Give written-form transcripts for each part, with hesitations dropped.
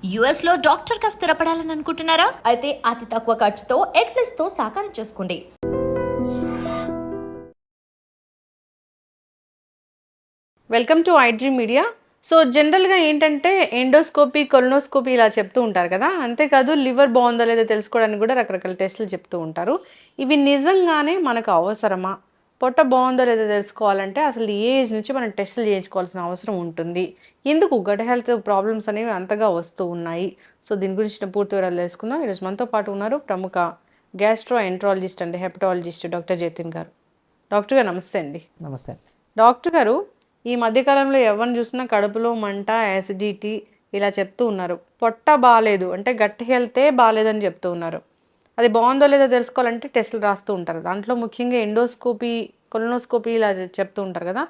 US లో doctor గా స్థిరపడాలని అనుకుంటున్నారా? అయితే అతి తక్కువ ఖర్చుతో ఎగ్ ప్లస్ తో సాకారం చేసుకోండి. Welcome to iDream media. So జనరల్గా ఏంటంటే ఎండోస్కోపీ, కొలనోస్కోపీ ఇలా చెప్తూ ఉంటారు కదా. అంతేకాదు లివర్ బాగుందో లేదో తెలుసుకోవడానికి కూడా రకరకాల టెస్టులు చెప్తూ ఉంటారు. ఇవి నిజంగానే మనకు అవసరమా? పొట్ట బాగుందో లేదో తెలుసుకోవాలంటే అసలు ఏ ఏజ్ నుంచి మనం టెస్టులు చేయించుకోవాల్సిన అవసరం ఉంటుంది? ఎందుకు గట్ హెల్త్ ప్రాబ్లమ్స్ అనేవి అంతగా వస్తూ ఉన్నాయి? సో దీని గురించి పూర్తి వివరాలు తెలుసుకుందాం. ఈరోజు మనతో పాటు ఉన్నారు ప్రముఖ gastro enterologist and hepatologist doctor Jatin గారు. డాక్టర్ గారు నమస్తే అండి. నమస్తే. డాక్టర్ గారు, ఈ మధ్యకాలంలో ఎవరిని చూసినా కడుపులో మంట, యాసిడిటీ ఇలా చెప్తూ ఉన్నారు. పొట్ట బాగాలేదు అంటే గట్టి హెల్తే బాగాలేదని చెప్తూ ఉన్నారు. అది బాగుందో లేదో తెలుసుకోవాలంటే టెస్టులు రాస్తూ ఉంటారు. దాంట్లో ముఖ్యంగా ఎండోస్కోపీ, కొలనోస్కోపీ ఇలా చెప్తూ ఉంటారు కదా.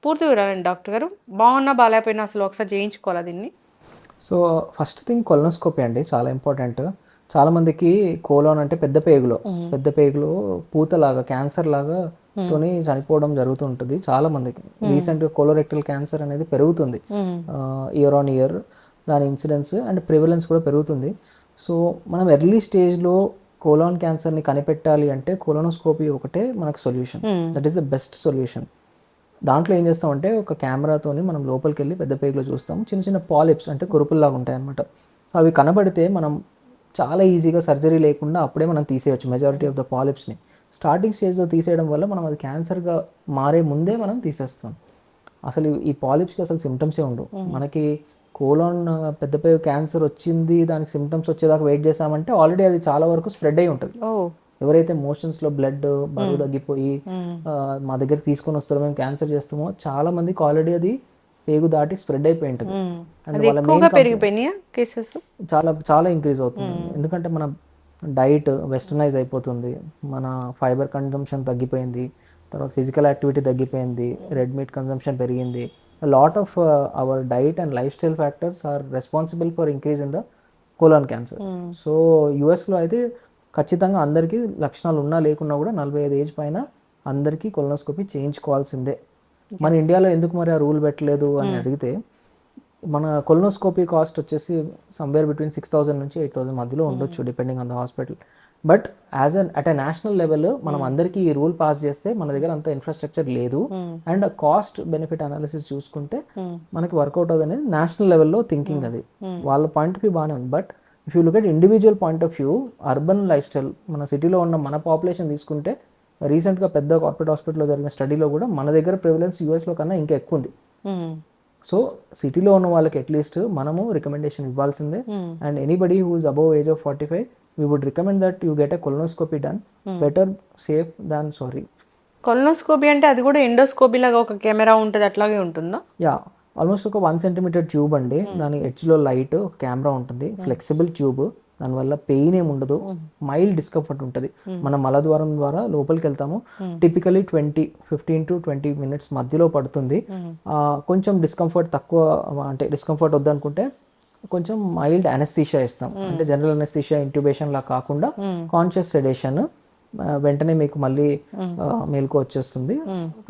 పూర్తి వివరాలండి డాక్టర్ గారు. బాగున్నా బాగాలేకపోయినా అసలు ఒకసారి చేయించుకోవాలా దీన్ని? సో ఫస్ట్ థింగ్ కొలనోస్కోపీ అండి, చాలా ఇంపార్టెంట్. చాలామందికి కోలోన్ అంటే పెద్ద పేగులో పూతలాగా, క్యాన్సర్ లాగా తోని చనిపోవడం జరుగుతుంటుంది చాలా మందికి. రీసెంట్గా కోలోరెక్టల్ క్యాన్సర్ అనేది పెరుగుతుంది ఇయర్ ఆన్ ఇయర్. దాని ఇన్సిడెన్స్ అండ్ ప్రివలెన్స్ కూడా పెరుగుతుంది. సో మనం ఎర్లీ స్టేజ్లో కోలాన్ క్యాన్సర్ని కనిపెట్టాలి అంటే కోలోనోస్కోపీ ఒకటే మనకు solution. That is the best solution. దాంట్లో ఏం చేస్తామంటే ఒక కెమెరాతోని మనం లోపలికి వెళ్ళి పెద్ద పేగులో చూస్తాం. చిన్న చిన్న పాలిప్స్ అంటే కురుపుల్లాగా ఉంటాయి అనమాట. అవి కనబడితే మనం చాలా ఈజీగా సర్జరీ లేకుండా అప్పుడే మనం తీసేయచ్చు మెజారిటీ ఆఫ్ ద పాలిప్స్ని. స్టార్టింగ్ స్టేజ్లో తీసేయడం వల్ల మనం అది క్యాన్సర్గా మారే ముందే మనం తీసేస్తాం. అసలు ఈ పాలిప్స్కి అసలు సిమ్టమ్సే ఉండవు. మనకి కోలాన్ పెద్ద పేగు క్యాన్సర్ వచ్చింది, దానికి సిమ్టమ్స్ వచ్చేదాకా వెయిట్ చేసామంటే ఆల్రెడీ అది చాలా వరకు స్ప్రెడ్ అయి ఉంటుంది. ఎవరైతే మోషన్స్లో బ్లడ్ బరువు తగ్గిపోయి మా దగ్గర తీసుకొని వస్తారో, మేము క్యాన్సర్ చేస్తామో, చాలా మందికి ఆల్రెడీ అది పేగు దాటి స్ప్రెడ్ అయిపోయి ఉంటుంది. చాలా చాలా ఇంక్రీజ్ అవుతుంది. ఎందుకంటే మన డైట్ వెస్టర్నైజ్ అయిపోతుంది, మన ఫైబర్ కన్జంప్షన్ తగ్గిపోయింది, తర్వాత ఫిజికల్ యాక్టివిటీ తగ్గిపోయింది, రెడ్ మీట్ కన్జంప్షన్ పెరిగింది. Lot of our diet and lifestyle factors are responsible for increase in the colon cancer. So యుఎస్లో అయితే ఖచ్చితంగా అందరికీ లక్షణాలు ఉన్నా లేకున్నా కూడా 45 ఏజ్ పైన అందరికీ కొలనోస్కోపీ చేయించుకోవాల్సిందే. మన ఇండియాలో ఎందుకు మరి ఆ రూల్ పెట్టలేదు అని అడిగితే, మన కొలనోస్కోపీ కాస్ట్ వచ్చేసి సమ్వేర్ బిట్వీన్ 6,000 నుంచి 8,000 మధ్యలో ఉండొచ్చు depending on the hospital. But at a national level మనం అందరికీ ఈ రూల్ పాస్ చేస్తే మన దగ్గర అంత ఇన్ఫ్రాస్ట్రక్చర్ లేదు అండ్ కాస్ట్ బెనిఫిట్ అనాలిసిస్ చూసుకుంటే మనకి వర్కౌట్ అవుతుంది అనేది నేషనల్ లెవెల్లో థింకింగ్. అది వాళ్ళ పాయింట్ ఆఫ్ వ్యూ బాగానే ఉంది. But if you look at individual point of view, urban life style, మన సిటీలో ఉన్న మన పాపులేషన్ తీసుకుంటే, రీసెంట్గా పెద్ద కార్పొరేట్ హాస్పిటల్లో జరిగిన స్టడీలో కూడా మన దగ్గర ప్రివలెన్స్ యూఎస్లో కన్నా ఇంకా ఎక్కువ ఉంది. సో సిటీలో ఉన్న వాళ్ళకి అట్లీస్ట్ మనము రికమెండేషన్ ఇవ్వాల్సిందే. And anybody who is above age of 45, we would recommend that you get a colonoscopy done. Better safe than sorry. Colonoscopy అంటే అది కూడా ఎండోస్కోపీ లాగా ఒక కెమెరా ఉంటుంది, అట్లాగే ఉంటుందా? యా, ఆల్మోస్ట్ ఒక 1 సెంటీమీటర్ ట్యూబ్ అండి. దాని ఎడ్జ్లో లైట్, కెమెరా ఉంటుంది, ఫ్లెక్సిబుల్ ట్యూబ్. దానివల్ల పెయిన్ ఏమి ఉండదు, మైల్డ్ డిస్కంఫర్ట్ ఉంటుంది. మనం మలద్వారం ద్వారా లోపలికి వెళ్తాము. టిపికలీ 15 to 20 minutes మధ్యలో పడుతుంది. కొంచెం డిస్కంఫర్ట్ తక్కువ, అంటే డిస్కంఫర్ట్ వద్దనుకుంటే కొంచెం మైల్డ్ అనెస్థీషియా ఇస్తాం. అంటే జనరల్ అనెస్థీషియా ఇంట్యూబేషన్ లా కాకుండా కాన్షియస్ సెడేషన్, వెంటనే మీకు మళ్ళీ మేలుకు వచ్చేస్తుంది.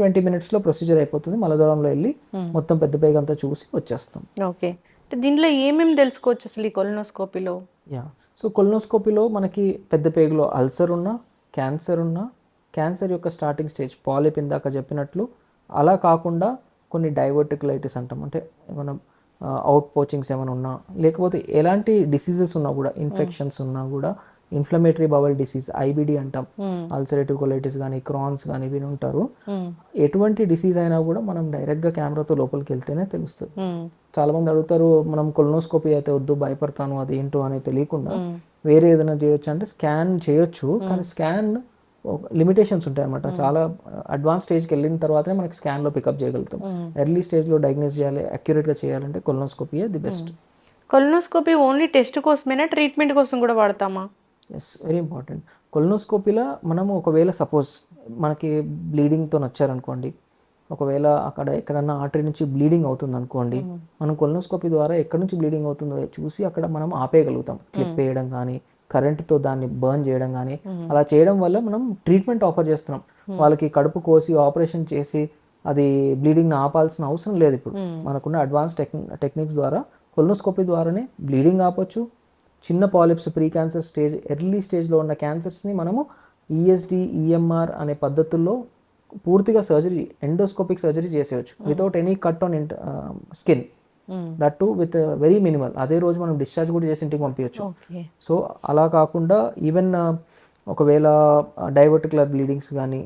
20 minutes లో ప్రొసీజర్ అయిపోతుంది. మలద్వారంలో వెళ్ళి మొత్తం పెద్ద పేగు అంతా చూసి వచ్చేస్తాం. ఓకే, దీంట్లో ఏమేమి తెలుసుకోవచ్చు అసలు ఈ కొలనోస్కోపీలో? యా, సో కొలనోస్కోపీలో మనకి పెద్ద పేగులో అల్సర్ ఉన్నా, క్యాన్సర్ ఉన్నా, క్యాన్సర్ యొక్క స్టార్టింగ్ స్టేజ్ పాలిప్ ఇందాక చెప్పినట్లు, అలా కాకుండా కొన్ని డైవర్టికులైటిస్ అంటాం, అంటే మనం అవుట్ పోచింగ్స్ ఏమైనా ఉన్నా, లేకపోతే ఎలాంటి డిసీజెస్ ఉన్నా కూడా, ఇన్ఫెక్షన్స్ ఉన్నా కూడా, ఇన్ఫ్లమేటరీ బవల్ డిసీజ్ ఐబిడి అంటాం, అల్సరేటివ్ కొలైటిస్ కానీ, క్రాన్స్ కానీ విని ఉంటారు. ఎటువంటి డిసీజ్ అయినా కూడా మనం డైరెక్ట్గా కెమెరాతో లోపలికి వెళ్తేనే తెలుస్తుంది. చాలా మంది అడుగుతారు, మనం కొలనోస్కోపీ అయితే వద్దు, భయపడతాను, అది ఏంటో అనేది తెలియకుండా వేరే ఏదైనా చేయొచ్చు అంటే స్కాన్ చేయొచ్చు. కానీ స్కాన్ లిమిటేషన్స్ ఉంటాయి అన్నమాట. చాలా అడ్వాన్స్ స్టేజ్కి వెళ్ళిన తర్వాతనే మనకి స్కాన్లో పికప్ చేయగలుగుతాం. ఎర్లీ స్టేజ్లో డయాగ్నోస్ చేయాలి, అక్యురేట్గా చేయాలంటే కొలనోస్కోపీయే the best. Colonoscopy only test కోసమేనా, ట్రీట్మెంట్ కోసం కూడా వాడతామా? Yes, very important. కొలనోస్కోపీలో మనము ఒకవేళ సపోజ్ మనకి బ్లీడింగ్తో వచ్చారనుకోండి, ఒకవేళ అక్కడ ఎక్కడన్నా ఆర్టరీ నుంచి బ్లీడింగ్ అవుతుంది అనుకోండి, మనం కొలనోస్కోపీ ద్వారా ఎక్కడి నుంచి బ్లీడింగ్ అవుతుందో చూసి అక్కడ మనం ఆపేయగలుగుతాం. క్లిప్ వేయడం కానీ, కరెంట్తో దాన్ని బర్న్ చేయడం కానీ, అలా చేయడం వల్ల మనం ట్రీట్మెంట్ ఆఫర్ చేస్తున్నాం. వాళ్ళకి కడుపు కోసి ఆపరేషన్ చేసి అది బ్లీడింగ్ని ఆపాల్సిన అవసరం లేదు. ఇప్పుడు మనకున్న అడ్వాన్స్ టెక్నిక్స్ ద్వారా కొలనోస్కోపీ ద్వారానే బ్లీడింగ్ ఆపొచ్చు, చిన్న polyps, pre cancer stage, early స్టేజ్లో ఉన్న క్యాన్సర్స్ని మనము ఈఎస్డి, ఈఎంఆర్ అనే పద్ధతుల్లో పూర్తిగా సర్జరీ, ఎండోస్కోపిక్ సర్జరీ చేసేయచ్చు without any cut on skin, that to with very minimal. అదే రోజు మనం డిశ్చార్జ్ కూడా చేసి ఇంటికి పంపించచ్చు. సో అలా కాకుండా ఈవెన్ ఒకవేళ డైవర్టికులర్ బ్లీడింగ్స్ కానీ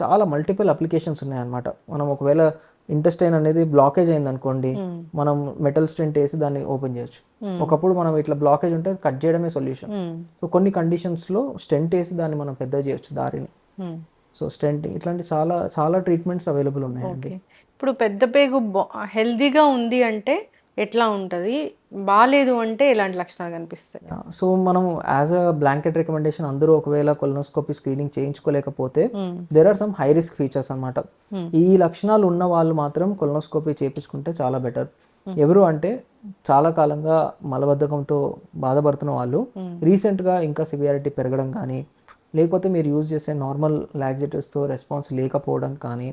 చాలా మల్టిపుల్ అప్లికేషన్స్ ఉన్నాయన్నమాట. మనం ఒకవేళ ఇంటెస్టైన్ అనేది బ్లాకేజ్ అయింది అనుకోండి, మనం మెటల్ స్టెంట్ వేసి దాన్ని ఓపెన్ చేయొచ్చు. ఒకప్పుడు మనం ఇట్లా బ్లాకేజ్ ఉంటే కట్ చేయడమే సొల్యూషన్. సో కొన్ని కండిషన్స్లో స్టెంట్ వేసి దాన్ని మనం పెద్ద చేయొచ్చు దారిని. సో స్టెంట్ ఇట్లాంటి చాలా చాలా ట్రీట్మెంట్స్ అవైలబుల్ ఉన్నాయండి. ఇప్పుడు పెద్ద పేగు హెల్దీగా ఉంది అంటే ఎట్లా ఉంటుంది, బాగాలేదు అంటే ఎలాంటి లక్షణాలు కనిపిస్తాయి? సో మనం యాజ్ అ బ్లాంకెట్ రికమెండేషన్ అందరూ ఒకవేళ కొలనోస్కోపీ స్క్రీనింగ్ చేయించుకోలేకపోతే there are some high risk features అనమాట. ఈ లక్షణాలు ఉన్న వాళ్ళు మాత్రం కొలనోస్కోపీ చేయించుకుంటే చాలా బెటర్. ఎవరు అంటే చాలా కాలంగా మలబద్ధకంతో బాధపడుతున్న వాళ్ళు, రీసెంట్గా ఇంకా సివియారిటీ పెరగడం కానీ, లేకపోతే మీరు యూజ్ చేసే నార్మల్ లాక్సేటివ్స్తో రెస్పాన్స్ లేకపోవడం కానీ,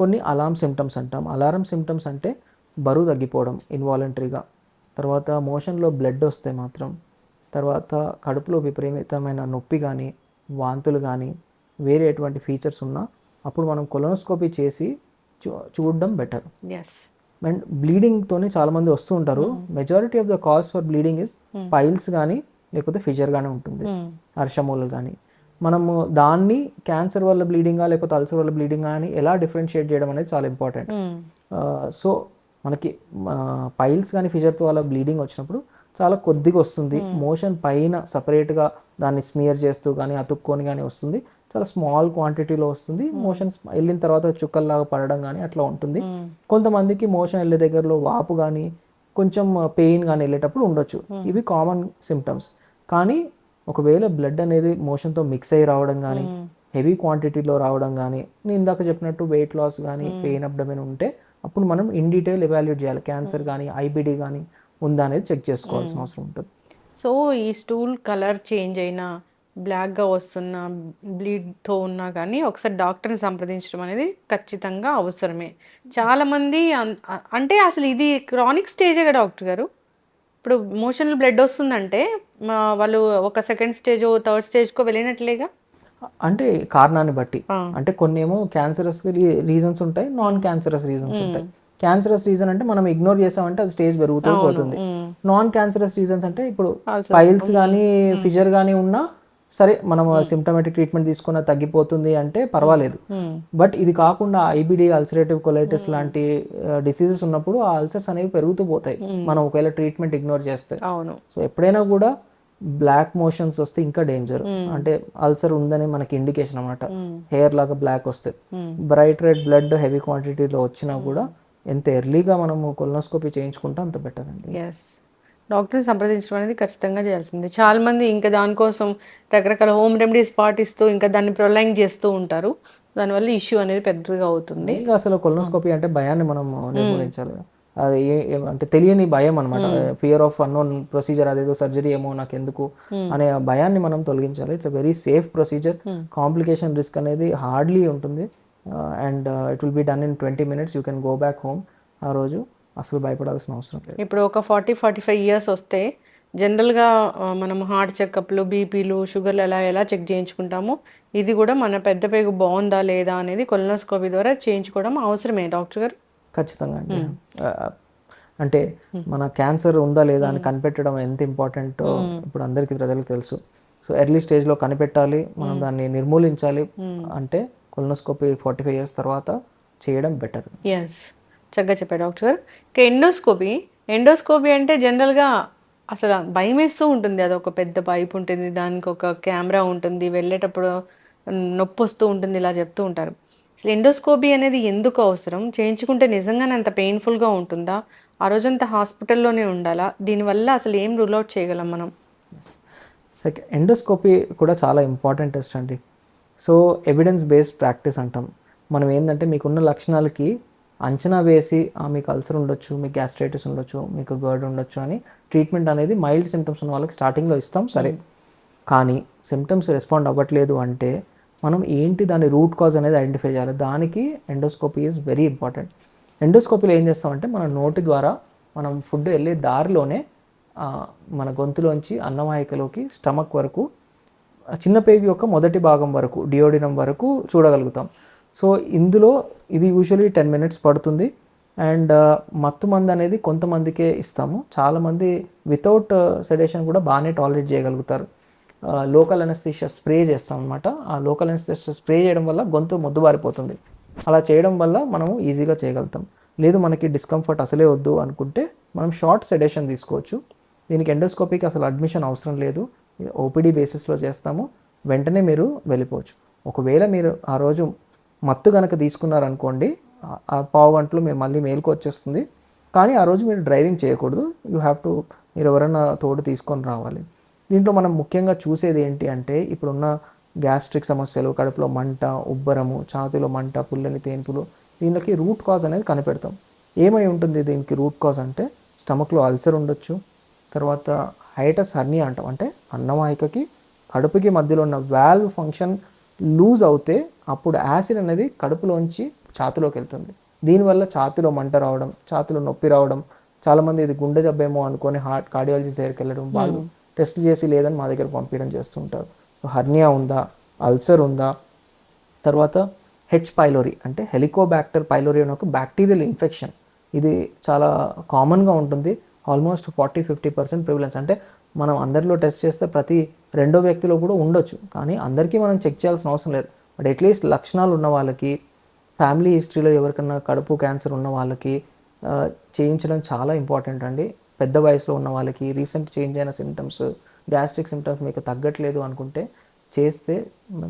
కొన్ని అలారం సిమ్టమ్స్ అంటాం. అలారం సిమ్టమ్స్ అంటే బరువు తగ్గిపోవడం ఇన్వాలంటరీగా, తర్వాత మోషన్లో బ్లడ్ వస్తే మాత్రం, తర్వాత కడుపులో విపరీతమైన నొప్పి కానీ, వాంతులు కానీ, వేరే ఎటువంటి ఫీచర్స్ ఉన్నా అప్పుడు మనం కొలనోస్కోపీ చేసి చూడడం బెటర్. అండ్ బ్లీడింగ్తోనే చాలామంది వస్తూ ఉంటారు. Majority of the cause for bleeding is piles కానీ లేకపోతే ఫిషర్ కానీ ఉంటుంది, అర్షమూలు కానీ. మనము దాన్ని క్యాన్సర్ వల్ల బ్లీడింగా లేకపోతే అల్సర్ వల్ల బ్లీడింగా అని ఎలా డిఫరెన్షియేట్ చేయడం అనేది చాలా ఇంపార్టెంట్. సో మనకి పైల్స్ కానీ ఫిషర్తో వల్ల బ్లీడింగ్ వచ్చినప్పుడు చాలా కొద్దిగా వస్తుంది, మోషన్ పైన సపరేట్గా దాన్ని స్మియర్ చేస్తూ కానీ అతుక్కొని కానీ వస్తుంది, చాలా స్మాల్ క్వాంటిటీలో వస్తుంది. మోషన్స్ వెళ్ళిన తర్వాత చుక్కల్లాగా పడడం కానీ అట్లా ఉంటుంది. కొంతమందికి మోషన్ వెళ్ళే దగ్గరలో వాపు కానీ కొంచెం పెయిన్ కానీ వెళ్ళేటప్పుడు ఉండొచ్చు. ఇవి కామన్ సిమ్టమ్స్. కానీ ఒకవేళ బ్లడ్ అనేది మోషన్తో మిక్స్ అయ్యి రావడం కానీ, హెవీ క్వాంటిటీలో రావడం కానీ, నేను ఇందాక చెప్పినట్టు వెయిట్ లాస్ కానీ, పెయిన్ అబ్డమెన్ ఉంటే అప్పుడు మనం ఇన్ డీటెయిల్ ఎవాల్యుయేట్ చేయాలి. క్యాన్సర్ కానీ ఐబిడి కానీ ఉందా అనేది చెక్ చేసుకోవాల్సిన అవసరం ఉంటుంది. సో ఈ స్టూల్ కలర్ చేంజ్ అయినా, బ్లాక్గా వస్తున్న, బ్లీడ్తో ఉన్నా కానీ ఒకసారి డాక్టర్ని సంప్రదించడం అనేది ఖచ్చితంగా అవసరమే. చాలామంది అంటే అసలు ఇది క్రానిక్ స్టేజే కదా డాక్టర్ గారు. ఇప్పుడు మోషన్లో బ్లడ్ వస్తుందంటే వాళ్ళు ఒక సెకండ్ స్టేజ్, థర్డ్ స్టేజ్కో వెళ్ళినట్లేగా. అంటే కారణాన్ని బట్టి, అంటే కొన్ని ఏమో క్యాన్సరస్ రీజన్స్ ఉంటాయి, నాన్ క్యాన్సరస్ రీజన్స్ ఉంటాయి. క్యాన్సరస్ రీజన్ అంటే మనం ఇగ్నోర్ చేసామంటే అది స్టేజ్ పెరుగుతూ పోతుంది. నాన్ క్యాన్సరస్ రీజన్స్ అంటే ఇప్పుడు పైల్స్ కానీ ఫిషర్ కానీ ఉన్నా సరే మనం సిమ్టమాటిక్ ట్రీట్మెంట్ తీసుకున్న తగ్గిపోతుంది అంటే పర్వాలేదు. బట్ ఇది కాకుండా ఐబిడి, అల్సరేటివ్ కొలైటిస్ లాంటి డిసీజెస్ ఉన్నప్పుడు ఆ అల్సర్స్ అనేవి పెరుగుతూ పోతాయి మనం ఒకవేళ ట్రీట్మెంట్ ఇగ్నోర్ చేస్తే. సో ఎప్పుడైనా కూడా బ్లాక్ మోషన్స్ వస్తే ఇంకా డేంజర్, అంటే అల్సర్ ఉందని మనకి ఇండికేషన్ అనమాట. హెయిర్ లాగా బ్లాక్ వస్తే, బ్రైట్ రెడ్ బ్లడ్ హెవీ క్వాంటిటీలో వచ్చినా కూడా ఎంత ఎర్లీగా మనము కొలనోస్కోపీ చేయించుకుంటే అంత బెటర్ అండి. డాక్టర్ని సంప్రదించడం అనేది ఖచ్చితంగా చేయాల్సింది. చాలామంది ఇంకా దానికోసం రకరకాల హోమ్ రెమెడీస్ పాటిస్తూ ఇంకా దాన్ని ప్రొలాంగ్ చేస్తూ ఉంటారు. దానివల్ల ఇష్యూ అనేది పెద్దగా అవుతుంది. ఇంకా అసలు కొలనోస్కోపీ అంటే భయాన్ని మనం నిర్మూలించాలి. అది అంటే తెలియని భయం అనమాట, ఫియర్ ఆఫ్ అన్నోన్ ప్రొసీజర్, అదేదో సర్జరీ ఏమో నాకు ఎందుకు అనే భయాన్ని మనం తొలగించాలి. It's a very safe procedure. Complication risk అనేది హార్డ్లీ ఉంటుంది. And it will be done in 20 minutes. You can go back home. ఆ రోజు అసలు భయపడాల్సిన అవసరం లేదు. ఇప్పుడు ఒక 40-45 years వస్తే జనరల్గా మనం హార్ట్ చెకప్లు, బీపీలు, షుగర్లు ఎలా చెక్ చేయించుకుంటామో ఇది కూడా మన పెద్ద పేగు బాగుందా లేదా అనేది కొలనోస్కోపీ ద్వారా చేయించుకోవడం అవసరమే డాక్టర్ గారు. ఖచ్చితంగా అండి. అంటే మన క్యాన్సర్ ఉందా లేదా అని కనిపెట్టడం ఎంత ఇంపార్టెంటో ఇప్పుడు అందరికీ ప్రజలకు తెలుసు. సో ఎర్లీ స్టేజ్లో కనిపెట్టాలి, మనం దాన్ని నిర్మూలించాలి అంటే కొలనోస్కోపీ 45 years తర్వాత చేయడం బెటర్. చక్కగా చెప్పారు డాక్టర్ గారు. ఇంకా ఎండోస్కోపీ అంటే జనరల్గా అసలు భయం వేస్తూ ఉంటుంది. అది ఒక పెద్ద పైప్ ఉంటుంది, దానికి ఒక కెమెరా ఉంటుంది, వెళ్ళేటప్పుడు నొప్పి వస్తూ ఉంటుంది, ఇలా చెప్తూ ఉంటారు. అసలు ఎండోస్కోపీ అనేది ఎందుకు అవసరం, చేయించుకుంటే నిజంగానే అంత పెయిన్ఫుల్గా ఉంటుందా, ఆ రోజంతా హాస్పిటల్లోనే ఉండాలా, దీనివల్ల అసలు ఏం రూల్ అవుట్ చేయగలం మనం? ఎండోస్కోపీ కూడా చాలా ఇంపార్టెంట్ టెస్ట్ అండి. సో ఎవిడెన్స్ బేస్డ్ ప్రాక్టీస్ అంటాం. మనం ఏంటంటే మీకున్న లక్షణాలకి అంచనా వేసి మీకు అల్సర్ ఉండొచ్చు, మీకు గ్యాస్ట్రైటిస్ ఉండొచ్చు, మీకు గర్డ్ ఉండొచ్చు అని ట్రీట్మెంట్ అనేది మైల్డ్ సిమ్టమ్స్ ఉన్న వాళ్ళకి స్టార్టింగ్లో ఇస్తాం సరే. కానీ సిమ్టమ్స్ రెస్పాండ్ అవ్వట్లేదు అంటే మనం ఏంటి దాని రూట్ కాజ్ అనేది ఐడెంటిఫై చేయాలి. దానికి ఎండోస్కోపీ ఈజ్ వెరీ ఇంపార్టెంట్. ఎండోస్కోపీలో ఏం చేస్తామంటే మన నోటి ద్వారా మనం ఫుడ్ వెళ్ళే దారిలోనే మన గొంతులోంచి అన్నవాహికలోకి స్టమక్ వరకు చిన్న పేగు యొక్క మొదటి భాగం వరకు డియోడినం వరకు చూడగలుగుతాం. సో ఇందులో ఇది యూజువలీ 10 minutes పడుతుంది. అండ్ మత్తు మందు అనేది కొంతమందికే ఇస్తాము. చాలామంది వితౌట్ సెడేషన్ కూడా బాగానే టాలరేట్ చేయగలుగుతారు. లోకల్ అనస్థీషియా స్ప్రే చేస్తాం అనమాట. ఆ లోకల్ అనస్థీషియా స్ప్రే చేయడం వల్ల గొంతు మొద్దుబారిపోతుంది. అలా చేయడం వల్ల మనము ఈజీగా చేయగలుగుతాం. లేదు మనకి డిస్కంఫర్ట్ అసలే వద్దు అనుకుంటే మనం షార్ట్ సెడేషన్ తీసుకోవచ్చు. దీనికి ఎండోస్కోపీకి అసలు అడ్మిషన్ అవసరం లేదు. ఓపీడీ బేసిస్లో చేస్తాము. వెంటనే మీరు వెళ్ళిపోవచ్చు. ఒకవేళ మీరు ఆ రోజు మత్తు కనుక తీసుకున్నారనుకోండి, ఆ పావు గంటలో మీరు మళ్ళీ మేలుకు వచ్చేస్తుంది. కానీ ఆ రోజు మీరు డ్రైవింగ్ చేయకూడదు. యూ హ్యావ్ టు, మీరు ఎవరైనా తోడు తీసుకొని రావాలి. దీంట్లో మనం ముఖ్యంగా చూసేది ఏంటి అంటే ఇప్పుడున్న గ్యాస్ట్రిక్ సమస్యలు, కడుపులో మంట, ఉబ్బరము, ఛాతీలో మంట, పుల్లని తేన్పులు, దీనికి రూట్ కాజ్ అనేది కనిపెడతాం. ఏమై ఉంటుంది దీనికి రూట్ కాజ్ అంటే స్టమక్లో అల్సర్ ఉండొచ్చు. తర్వాత హైటస్ హర్నియా అంటాం, అంటే అన్నవాహికకి కడుపుకి మధ్యలో ఉన్న వాల్వ్ ఫంక్షన్ లూజ్ అవుతే అప్పుడు యాసిడ్ అనేది కడుపులోంచి ఛాతిలోకి వెళ్తుంది. దీనివల్ల ఛాతిలో మంట రావడం, ఛాతిలో నొప్పి రావడం, చాలామంది ఇది గుండె జబ్బేమో అనుకొని కార్డియాలజిస్ట్ దగ్గరికి వెళ్ళడం, వాళ్ళు టెస్ట్ చేసి లేదని మా దగ్గర పంపించడం చేస్తుంటారు. హర్నియా ఉందా, అల్సర్ ఉందా, తర్వాత హెచ్ పైలోరీ అంటే హెలికోబ్యాక్టర్ పైలోరీ అనే ఒక బ్యాక్టీరియల్ ఇన్ఫెక్షన్. ఇది చాలా కామన్గా ఉంటుంది. Almost 40-50% prevalence. అంటే మనం అందరిలో టెస్ట్ చేస్తే ప్రతి రెండో వ్యక్తిలో కూడా ఉండొచ్చు, కానీ అందరికీ మనం చెక్ చేయాల్సిన అవసరం లేదు. బట్ అట్లీస్ట్ లక్షణాలు ఉన్న వాళ్ళకి, ఫ్యామిలీ హిస్టరీలో ఎవరికన్నా కడుపు క్యాన్సర్ ఉన్న వాళ్ళకి చేయించడం చాలా ఇంపార్టెంట్ అండి. పెద్ద వయసులో ఉన్న వాళ్ళకి, రీసెంట్ చేంజ్ అయిన సిమ్టమ్స్, గ్యాస్ట్రిక్ సిమ్టమ్స్ మీకు తగ్గట్లేదు అనుకుంటే చేస్తే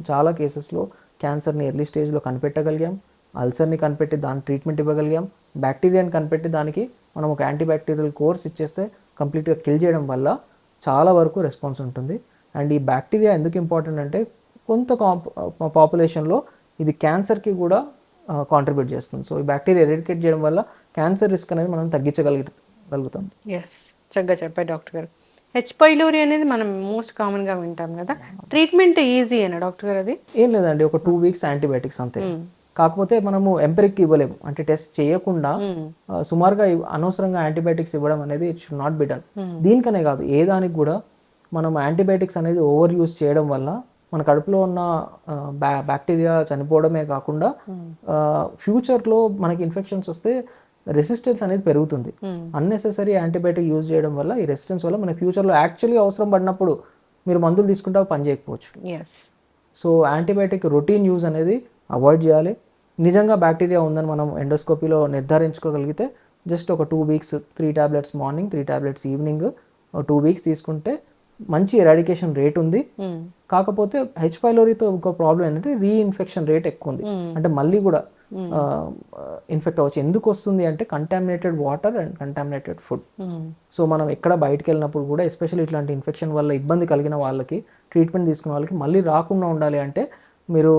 చాలా కేసెస్లో క్యాన్సర్ని ఎర్లీ స్టేజ్లో కనిపెట్టగలిగాం, అల్సర్ని కనిపెట్టి దాని ట్రీట్మెంట్ ఇవ్వగలిగాం, బ్యాక్టీరియాని కనిపెట్టి దానికి మనం ఒక యాంటీబ్యాక్టీరియల్ కోర్స్ ఇచ్చేస్తే కంప్లీట్గా కిల్ చేయడం వల్ల చాలా వరకు రెస్పాన్స్ ఉంటుంది. అండ్ ఈ బ్యాక్టీరియా ఎందుకు ఇంపార్టెంట్ అంటే కొంత పాపులేషన్లో ఇది క్యాన్సర్కి కూడా కాంట్రిబ్యూట్ చేస్తుంది. సో ఈ బ్యాక్టీరియా ఎరిడికేట్ చేయడం వల్ల క్యాన్సర్ రిస్క్ అనేది మనం తగ్గించగలుగుతాం. ఎస్, చక్కగా చెప్పారు డాక్టర్ గారు. హెచ్ పైలోరీ అనేది మనం మోస్ట్ కామన్గా వింటాం కదా, ట్రీట్మెంట్ ఈజీ అయినా డాక్టర్ గారు? అది ఏం లేదండి, ఒక 2 weeks యాంటీబయాటిక్స్ అంతే. కాకపోతే మనము ఎంపెరిక్ ఇవ్వలేము, అంటే టెస్ట్ చేయకుండా సుమారుగా అనవసరంగా యాంటీబయాటిక్స్ ఇవ్వడం అనేది it should not be done. దీనికనే కాదు, ఏ దానికి కూడా మనం యాంటీబయాటిక్స్ అనేది ఓవర్ యూస్ చేయడం వల్ల మన కడుపులో ఉన్న బ్యాక్టీరియా చనిపోవడమే కాకుండా ఫ్యూచర్లో మనకి ఇన్ఫెక్షన్స్ వస్తే రెసిస్టెన్స్ అనేది పెరుగుతుంది. అన్నెసెసరీ యాంటీబయాటిక్ యూజ్ చేయడం వల్ల ఈ రెసిస్టెన్స్ వల్ల మన ఫ్యూచర్లో యాక్చువల్లీ అవసరం పడినప్పుడు మీరు మందులు తీసుకుంటే పని చేయకపోవచ్చు. సో యాంటీబయాటిక్ రొటీన్ యూజ్ అనేది అవాయిడ్ చేయాలి. నిజంగా బ్యాక్టీరియా ఉందని మనం ఎండోస్కోపీలో నిర్ధారించుకోగలిగితే జస్ట్ ఒక 2 weeks 3 tablets morning, 3 tablets evening 2 weeks తీసుకుంటే మంచి ఎరాడికేషన్ రేట్ ఉంది. కాకపోతే హెచ్ పైలోరీతో ఇంకో ప్రాబ్లం ఏంటంటే రీఇన్ఫెక్షన్ రేట్ ఎక్కువ ఉంది. అంటే మళ్ళీ కూడా ఇన్ఫెక్ట్ అవ్వచ్చు. ఎందుకు వస్తుంది అంటే contaminated water and contaminated food. So మనం ఎక్కడ బయటకు వెళ్ళినప్పుడు కూడా ఎస్పెషల్లీ ఇట్లాంటి ఇన్ఫెక్షన్ వల్ల ఇబ్బంది కలిగిన వాళ్ళకి, ట్రీట్మెంట్ తీసుకున్న వాళ్ళకి మళ్ళీ రాకుండా ఉండాలి అంటే మీరు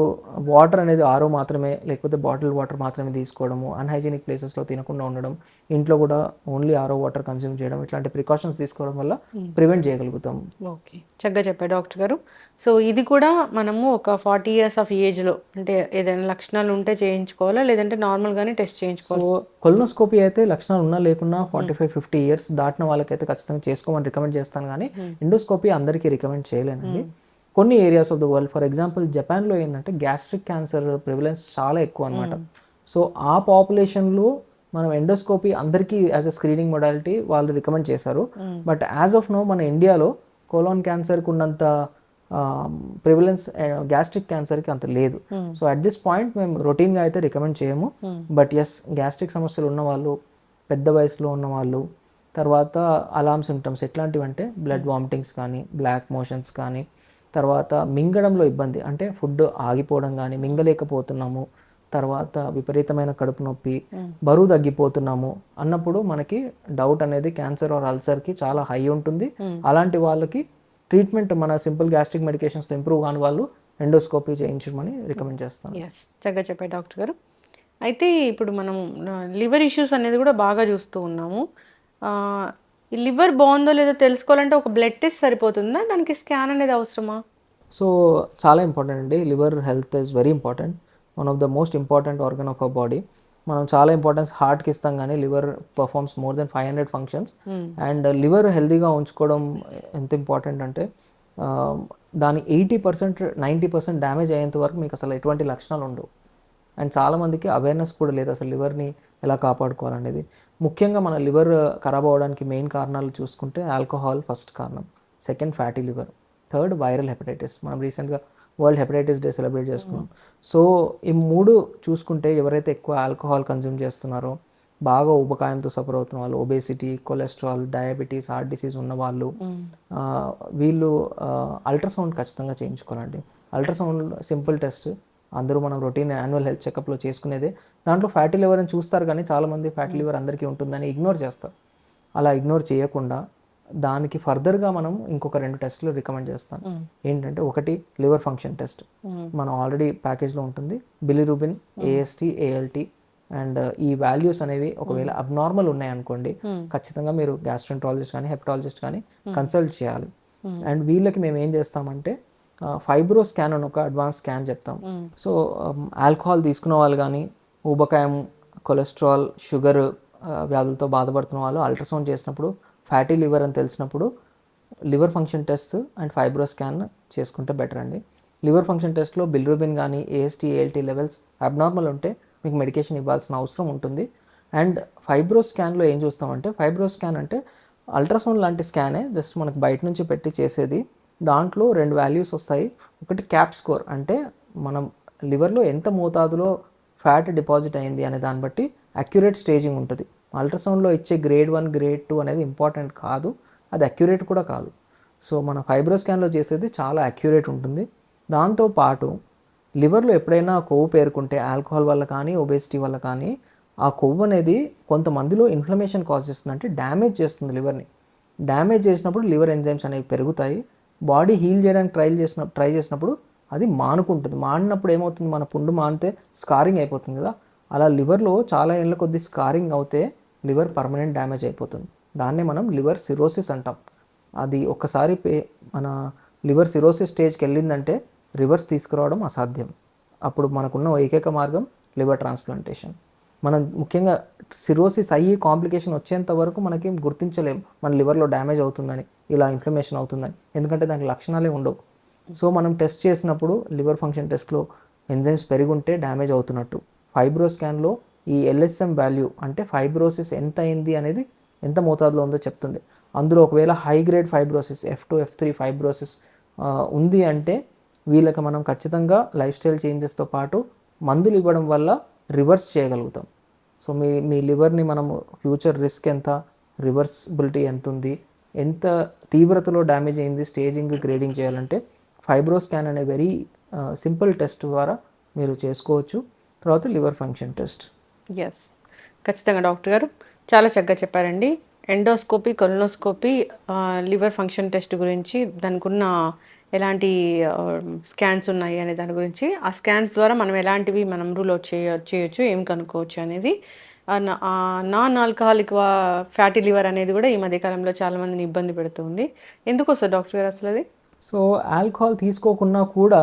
వాటర్ అనేది ఆరో మాత్రమే, లేకపోతే బాటిల్ వాటర్ మాత్రమే తీసుకోవడము, అన్హైజీనిక్ ప్లేసెస్లో తినకుండా ఉండడం, ఇంట్లో కూడా ఓన్లీ ఆరో వాటర్ కన్జ్యూమ్ చేయడం, ఇట్లాంటి ప్రికాషన్స్ తీసుకోవడం వల్ల ప్రివెంట్ చేయగలుగుతాం. ఓకే, చక్కగా చెప్పారు డాక్టర్ గారు. సో ఇది కూడా మనము ఒక 40 years ఆఫ్ ఏజ్లో అంటే ఏదైనా లక్షణాలు ఉంటే చేయించుకోవాలా, లేదంటే నార్మల్గానే టెస్ట్ చేయించుకోవాలి? సో కొలనోస్కోపీ అయితే లక్షణాలు ఉన్నా లేకున్నా 45-50 years దాటిన వాళ్ళకైతే ఖచ్చితంగా చేసుకోమని రికమెండ్ చేస్తాను, కానీ ఎండోస్కోపీ అందరికీ రికమెండ్ చేయలేనండి. కొన్ని areas of the world, for example జపాన్లో ఏంటంటే గ్యాస్ట్రిక్ క్యాన్సర్ ప్రివిలెన్స్ చాలా ఎక్కువ అనమాట. సో ఆ పాపులేషన్లో మనం ఎండోస్కోపీ అందరికీ యాజ్ అ స్క్రీనింగ్ మొడాలిటీ వాళ్ళు రికమెండ్ చేశారు. బట్ యాజ్ ఆఫ్ నో మన ఇండియాలో కోలాన్ క్యాన్సర్కి ఉన్నంత ప్రివిలెన్స్ గ్యాస్ట్రిక్ క్యాన్సర్కి అంత లేదు. సో అట్ దిస్ పాయింట్ మేము రొటీన్గా అయితే రికమెండ్ చేయము. బట్ ఎస్, గ్యాస్ట్రిక్ సమస్యలు ఉన్న వాళ్ళు, పెద్ద వయసులో ఉన్న వాళ్ళు, తర్వాత అలార్మ్ సిమ్టమ్స్ ఎట్లాంటివి అంటే బ్లడ్ వామిటింగ్స్ కానీ, బ్లాక్ మోషన్స్ కానీ, తర్వాత మింగడంలో ఇబ్బంది అంటే ఫుడ్ ఆగిపోవడం కానీ, మింగలేకపోతున్నాము, తర్వాత విపరీతమైన కడుపు నొప్పి, బరువు తగ్గిపోతున్నాము అన్నప్పుడు మనకి డౌట్ అనేది క్యాన్సర్ ఆర్ అల్సర్కి చాలా హై ఉంటుంది. అలాంటి వాళ్ళకి ట్రీట్మెంట్ మన సింపుల్ గ్యాస్ట్రిక్ మెడికేషన్స్ ఇంప్రూవ్ కాని వాళ్ళు ఎండోస్కోపీ చేయించమని రికమెండ్ చేస్తాను. చక్కగా చెప్పారు డాక్టర్ గారు. అయితే ఇప్పుడు మనం లివర్ ఇష్యూస్ అనేది కూడా బాగా చూస్తూ ఉన్నాము. ఈ లివర్ బాగుందో లేదో తెలుసుకోవాలంటే ఒక బ్లడ్ టెస్ట్ సరిపోతుందా, దానికి స్కాన్ అనేది అవసరమా? సో చాలా ఇంపార్టెంట్ అండి. Liver health is very important, one of the most important organ of our body. మనం చాలా ఇంపార్టెన్స్ హార్ట్కి ఇస్తాం కానీ liver performs more than 500 functions. And liver హెల్తీగా ఉంచుకోవడం ఎంత ఇంపార్టెంట్ అంటే దాని 80% 90% డ్యామేజ్ అయ్యేంత వరకు మీకు అసలు ఎటువంటి లక్షణాలు ఉండవు. అండ్ చాలామందికి అవేర్నెస్ కూడా లేదు అసలు లివర్ని ఎలా కాపాడుకోవాలనేది. ముఖ్యంగా మన లివర్ ఖరాబ్ అవ్వడానికి మెయిన్ కారణాలు చూసుకుంటే ఆల్కహాల్ ఫస్ట్ కారణం, second fatty liver, third viral hepatitis. మనం రీసెంట్గా వరల్డ్ హెపటైటిస్ డే సెలబ్రేట్ చేసుకున్నాం. సో ఈ 3 చూసుకుంటే ఎవరైతే ఎక్కువ ఆల్కహాల్ కన్జ్యూమ్ చేస్తున్నారో, బాగా ఊబకాయంతో సఫర్ అవుతున్న వాళ్ళు, obesity, cholesterol, diabetes, heart disease ఉన్న వాళ్ళు, వీళ్ళు అల్ట్రాసౌండ్ ఖచ్చితంగా చేయించుకోవాలండి. అల్ట్రాసౌండ్ సింపుల్ టెస్ట్, అందరూ మనం రొటీన్ యాన్యువల్ హెల్త్ చెకప్లో చేసుకునేదే. దాంట్లో ఫ్యాటీ లివర్ అని చూస్తారు కానీ చాలామంది ఫ్యాటీ లివర్ అందరికీ ఉంటుందని ఇగ్నోర్ చేస్తారు. అలా ఇగ్నోర్ చేయకుండా దానికి ఫర్దర్గా మనం ఇంకొక 2 టెస్టులు రికమెండ్ చేస్తాం. ఏంటంటే ఒకటి లివర్ ఫంక్షన్ టెస్ట్, మనం ఆల్రెడీ ప్యాకేజ్లో ఉంటుంది. బిలిరూబిన్, AST, ALT అండ్ ఈ వాల్యూస్ అనేవి ఒకవేళ అబ్నార్మల్ ఉన్నాయనుకోండి, ఖచ్చితంగా మీరు గ్యాస్ట్రోంట్రాలజిస్ట్ కానీ హెపటాలజిస్ట్ కానీ కన్సల్ట్ చేయాలి. అండ్ వీళ్ళకి మేము ఏం చేస్తామంటే ఫైబ్రో స్కాన్ అని ఒక అడ్వాన్స్ స్కాన్ చెప్తాం. సో ఆల్కహాల్ తీసుకున్న వాళ్ళు కానీ, ఊబకాయం, కొలెస్ట్రాల్, షుగర్ వ్యాధులతో బాధపడుతున్న వాళ్ళు అల్ట్రాసౌండ్ చేసినప్పుడు ఫ్యాటీ లివర్ అని తెలిసినప్పుడు liver function test and fibro scan చేసుకుంటే బెటర్ అండి. లివర్ ఫంక్షన్ టెస్ట్లో బిలిరూబిన్ కానీ AST, ALT లెవెల్స్ అబ్నార్మల్ ఉంటే మీకు మెడికేషన్ ఇవ్వాల్సిన అవసరం ఉంటుంది. అండ్ ఫైబ్రో స్కాన్లో ఏం చూస్తామంటే, ఫైబ్రో స్కాన్ అంటే అల్ట్రాసౌండ్ లాంటి స్కానే, జస్ట్ మనకు బయట నుంచి పెట్టి చేసేది. దాంట్లో 2 వాల్యూస్ వస్తాయి. ఒకటి క్యాప్ స్కోర్, అంటే మనం లివర్లో ఎంత మోతాదులో ఫ్యాట్ డిపాజిట్ అయింది అనే దాన్ని బట్టి అక్యురేట్ స్టేజింగ్ ఉంటుంది. అల్ట్రాసౌండ్లో ఇచ్చే గ్రేడ్ 1, గ్రేడ్ 2 అనేది ఇంపార్టెంట్ కాదు, అది అక్యురేట్ కూడా కాదు. సో మన ఫైబ్రో స్కాన్లో చేసేది చాలా అక్యురేట్ ఉంటుంది. దాంతోపాటు లివర్లో ఎప్పుడైనా కొవ్వు పేరుకుంటే ఆల్కహాల్ వల్ల కానీ ఒబేసిటీ వల్ల కానీ, ఆ కొవ్వు అనేది కొంతమందిలో ఇన్ఫ్లమేషన్ కాజ్ చేస్తుంది, అంటే డ్యామేజ్ చేస్తుంది లివర్ని. డ్యామేజ్ చేసినప్పుడు లివర్ ఎంజైమ్స్ అనేవి పెరుగుతాయి. బాడీ హీల్ చేయడానికి ట్రై చేసినప్పుడు అది మానుకుంటుంది. మానినప్పుడు ఏమవుతుంది, మన పుండు మానితే స్కారింగ్ అయిపోతుంది కదా, అలా లివర్లో చాలా ఏళ్ళ కొద్ది స్కారింగ్ అవుతే లివర్ పర్మనెంట్ డ్యామేజ్ అయిపోతుంది. దాన్నే మనం లివర్ సిరోసిస్ అంటాం. అది ఒక్కసారి మన లివర్ సిరోసిస్ స్టేజ్కి వెళ్ళిందంటే రివర్స్ తీసుకురావడం అసాధ్యం. అప్పుడు మనకున్న ఏకైక మార్గం లివర్ ట్రాన్స్ప్లాంటేషన్. మనం ముఖ్యంగా సిరోసిస్ అయ్యి కాంప్లికేషన్ వచ్చేంత వరకు మనకి గుర్తించలేము మన లివర్లో డ్యామేజ్ అవుతుందని, ఇలా ఇన్ఫ్లమేషన్ అవుతుందని, ఎందుకంటే దానికి లక్షణాలే ఉండవు. సో మనం టెస్ట్ చేసినప్పుడు లివర్ ఫంక్షన్ టెస్ట్లో ఎంజైమ్స్ పెరిగుంటే డ్యామేజ్ అవుతున్నట్టు. ఫైబ్రో స్కాన్లో ఈ LSM వాల్యూ, అంటే ఫైబ్రోసిస్ ఎంత అయింది అనేది ఎంత మోతాదులో ఉందో చెప్తుంది. అందులో ఒకవేళ high grade fibrosis F2, F3 fibrosis ఉంది అంటే వీళ్ళకి మనం ఖచ్చితంగా లైఫ్ స్టైల్ చేంజెస్తో పాటు మందులు ఇవ్వడం వల్ల రివర్స్ చేయగలుగుతాం. సో మీ లివర్ని మనము ఫ్యూచర్ రిస్క్ ఎంత, రివర్సిబిలిటీ ఎంత ఉంది, ఎంత తీవ్రతలో డ్యామేజ్ అయింది, స్టేజింగ్, గ్రేడింగ్ చేయాలంటే ఫైబ్రో స్కాన్ అనే వెరీ సింపుల్ టెస్ట్ ద్వారా మీరు చేసుకోవచ్చు. తర్వాత లివర్ ఫంక్షన్ టెస్ట్. ఎస్, ఖచ్చితంగా డాక్టర్ గారు చాలా చక్కగా చెప్పారండి. Endoscopy, colonoscopy, liver function test గురించి, దానికి ఉన్న ఎలాంటి స్కాన్స్ ఉన్నాయి అనే దాని గురించి, ఆ స్కాన్స్ ద్వారా మనం ఎలాంటివి మనం రూల్ అవుట్ చేయొచ్చు, ఏం కనుక్కోవచ్చు అనేది. నాన్ ఆల్కహాలిక్ ఫ్యాటీ లివర్ అనేది కూడా ఈ మధ్యకాలంలో చాలామందిని ఇబ్బంది పెడుతుంది. ఎందుకు వస్తుంది డాక్టర్ గారు అసలు అది? సో ఆల్కహాల్ తీసుకోకున్నా కూడా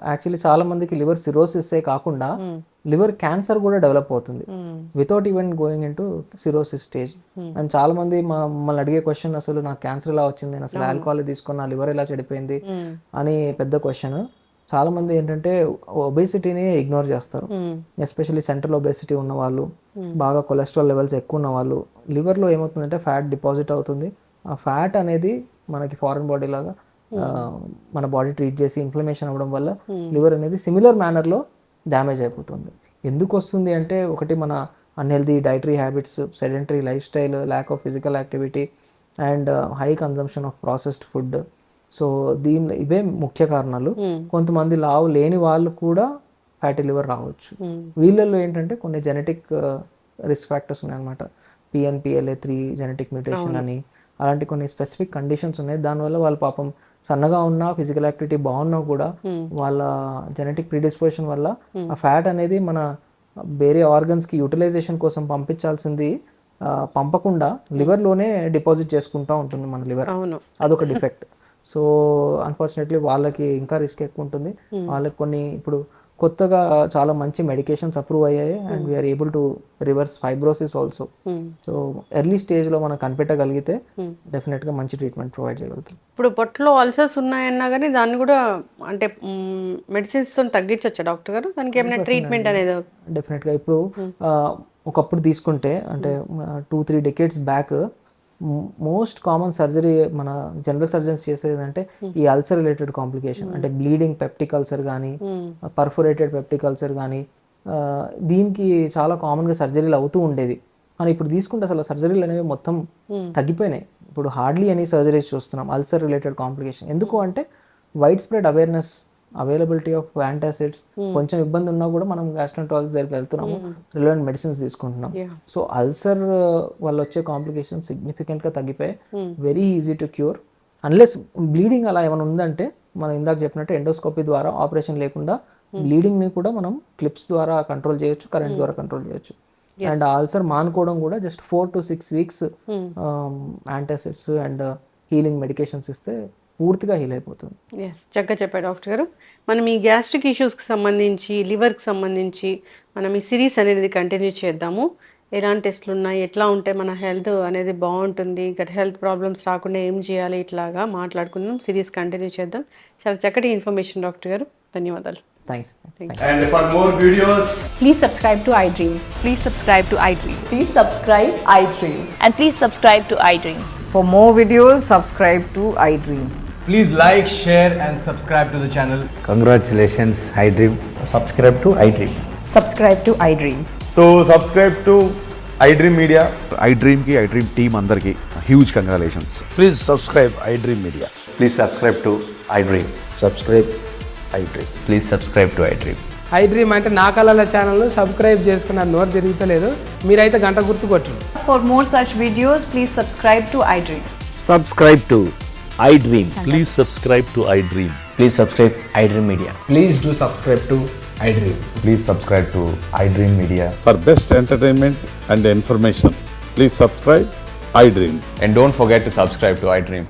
యాక్చువల్లీ చాలా మందికి లివర్ సిరోసిస్సే కాకుండా లివర్ క్యాన్సర్ కూడా డెవలప్ అవుతుంది without even going in to cirrhosis stage. And చాలా మంది మమ్మల్ని అడిగే క్వశ్చన్, అసలు నాకు క్యాన్సర్ ఎలా వచ్చింది, నేను అసలు ఆల్కహాల్ తీసుకున్న నా లివర్ ఎలా చెడిపోయింది అని పెద్ద క్వశ్చన్. చాలా మంది ఏంటంటే ఒబేసిటీని ఇగ్నోర్ చేస్తారు, ఎస్పెషల్లీ సెంట్రల్ ఒబేసిటీ ఉన్న వాళ్ళు, బాగా కొలెస్ట్రాల్ లెవెల్స్ ఎక్కువ ఉన్న వాళ్ళు. లివర్లో ఏమవుతుందంటే ఫ్యాట్ డిపాజిట్ అవుతుంది. ఆ ఫ్యాట్ అనేది మనకి ఫారెన్ బాడీ లాగా మన బాడీ ట్రీట్ చేసి ఇన్ఫ్లమేషన్ అవ్వడం వల్ల లివర్ అనేది సిమిలర్ మేనర్లో డ్యామేజ్ అయిపోతుంది. ఎందుకు వస్తుంది అంటే, ఒకటి మన unhealthy dietary habits, sedentary life style, lack of physical activity and high consumption of processed food. So ఇవే ముఖ్య కారణాలు. కొంతమంది లావు లేని వాళ్ళు కూడా ఫ్యాటీ లివర్ రావచ్చు. వీళ్ళల్లో ఏంటంటే కొన్ని జెనెటిక్ రిస్క్ ఫ్యాక్టర్స్ ఉన్నాయన్నమాట. PNPLA3 జెనెటిక్ మ్యూటేషన్ అని, అలాంటి కొన్ని స్పెసిఫిక్ కండిషన్స్ ఉన్నాయి. దానివల్ల వాళ్ళు పాపం సన్నగా ఉన్నా, ఫిజికల్ యాక్టివిటీ బాగున్నా కూడా వాళ్ళ జెనెటిక్ ప్రీడిస్పోజిషన్ వల్ల ఆ ఫ్యాట్ అనేది మన వేరే ఆర్గన్స్కి యూటిలైజేషన్ కోసం పంపించాల్సింది పంపకుండా లివర్లోనే డిపాజిట్ చేసుకుంటూ ఉంటుంది మన లివర్. అదొక డిఫెక్ట్. సో అన్ఫార్చునేట్లీ వాళ్ళకి ఇంకా రిస్క్ ఎక్కువ ఉంటుంది. వాళ్ళకి ఇప్పుడు కొత్తగా చాలా మంచి మెడికేషన్స్ అప్రూవ్ అయ్యాయి and we are able to reverse fibrosis also. So early స్టేజ్లో మనం కనిపెట్టగలిగితే డెఫినెట్గా మంచి ట్రీట్మెంట్ ప్రొవైడ్ చేయగలుగుతాం. ఇప్పుడు పొట్టలో అల్సర్స్ ఉన్నాయన్నా కానీ దాన్ని కూడా అంటే మెడిసిన్స్తో తగ్గించవచ్చా డాక్టర్ గారు? దానికి ఏమైనా ట్రీట్మెంట్ అనేది? డెఫినెట్గా ఇప్పుడు ఒకప్పుడు తీసుకుంటే అంటే 2-3 decades back most common surgery మన జనరల్ సర్జన్స్ చేసేది అంటే ఈ అల్సర్ రిలేటెడ్ కాంప్లికేషన్ అంటే బ్లీడింగ్ పెప్టిక్ అల్సర్ కానీ పర్ఫోరేటెడ్ పెప్టిక్ అల్సర్ కానీ దీనికి చాలా కామన్గా సర్జరీలు అవుతూ ఉండేది. కానీ ఇప్పుడు తీసుకుంటే అసలు సర్జరీలు అనేవి మొత్తం తగ్గిపోయినాయి. ఇప్పుడు హార్డ్లీ ఎనీ సర్జరీస్ చూస్తున్నాం అల్సర్ రిలేటెడ్ కాంప్లికేషన్. ఎందుకు అంటే wide spread awareness, availability of antacids, కొంచెం ఇబ్బంది ఉన్నా కూడా మనం గ్యాస్ట్రోంట్రాలజిస్ట్ దగ్గరికి వెళ్తున్నాము, రిలవెంట్ మెడిసిన్స్ తీసుకుంటున్నాం. సో అల్సర్ వల్ల వచ్చే కాంప్లికేషన్స్ సిగ్నిఫికెంట్గా తగ్గిపోయి very easy to cure. Unless bleeding అలా ఏమైనా ఉందంటే మనం ఇందాక చెప్పినట్టు ఎండోస్కోపీ ద్వారా ఆపరేషన్ లేకుండా బ్లీడింగ్ని కూడా మనం క్లిప్స్ ద్వారా కంట్రోల్ చేయొచ్చు, కరెంట్ ద్వారా కంట్రోల్ చేయొచ్చు. అండ్ అల్సర్ మానుకోవడం కూడా just 4 to 6 weeks antacids and healing medications ఇస్తే పూర్తిగా హీల్ అయిపోతుంది. చక్కగా చెప్పారు డాక్టర్ గారు. మనం ఈ గ్యాస్ట్రిక్ ఇష్యూస్కి సంబంధించి, లివర్కి సంబంధించి మనం ఈ సిరీస్ అనేది కంటిన్యూ చేద్దాము. ఎలాంటి టెస్ట్లు ఉన్నాయి, ఎట్లా ఉంటే మన హెల్త్ అనేది బాగుంటుంది, గట్ హెల్త్ ప్రాబ్లమ్స్ రాకుండా ఏం చేయాలి, ఇట్లాగా మాట్లాడుకుందాం. సిరీస్ కంటిన్యూ చేద్దాం. చాలా చక్కటి ఇన్ఫర్మేషన్ డాక్టర్ గారు, ధన్యవాదాలు. Thanks. And for more videos, Please subscribe to iDream. Please subscribe to iDream. Please subscribe iDream. And please subscribe to iDream. For more videos, subscribe to iDream. please like, share and subscribe to the channel. Congratulations, iDream. Subscribe to iDream. Subscribe to iDream. So subscribe to iDream Media. iDream ki iDream team andarki huge congratulations. Please subscribe iDream Media. Please subscribe to iDream. Subscribe iDream. Please subscribe to iDream. iDream అంటే నా కళల ఛానల్ను subscribe చేసుకున్న నోరు తిరుగుతలేదు, మీరైతే గంట గుర్తు కొట్టండి. For more such videos, please subscribe to iDream. Subscribe to iDream. Please subscribe to iDream. Please subscribe iDream Media. Please do subscribe to iDream. Please subscribe to iDream Media. For best entertainment and information, please subscribe iDream. And don't forget to subscribe to iDream.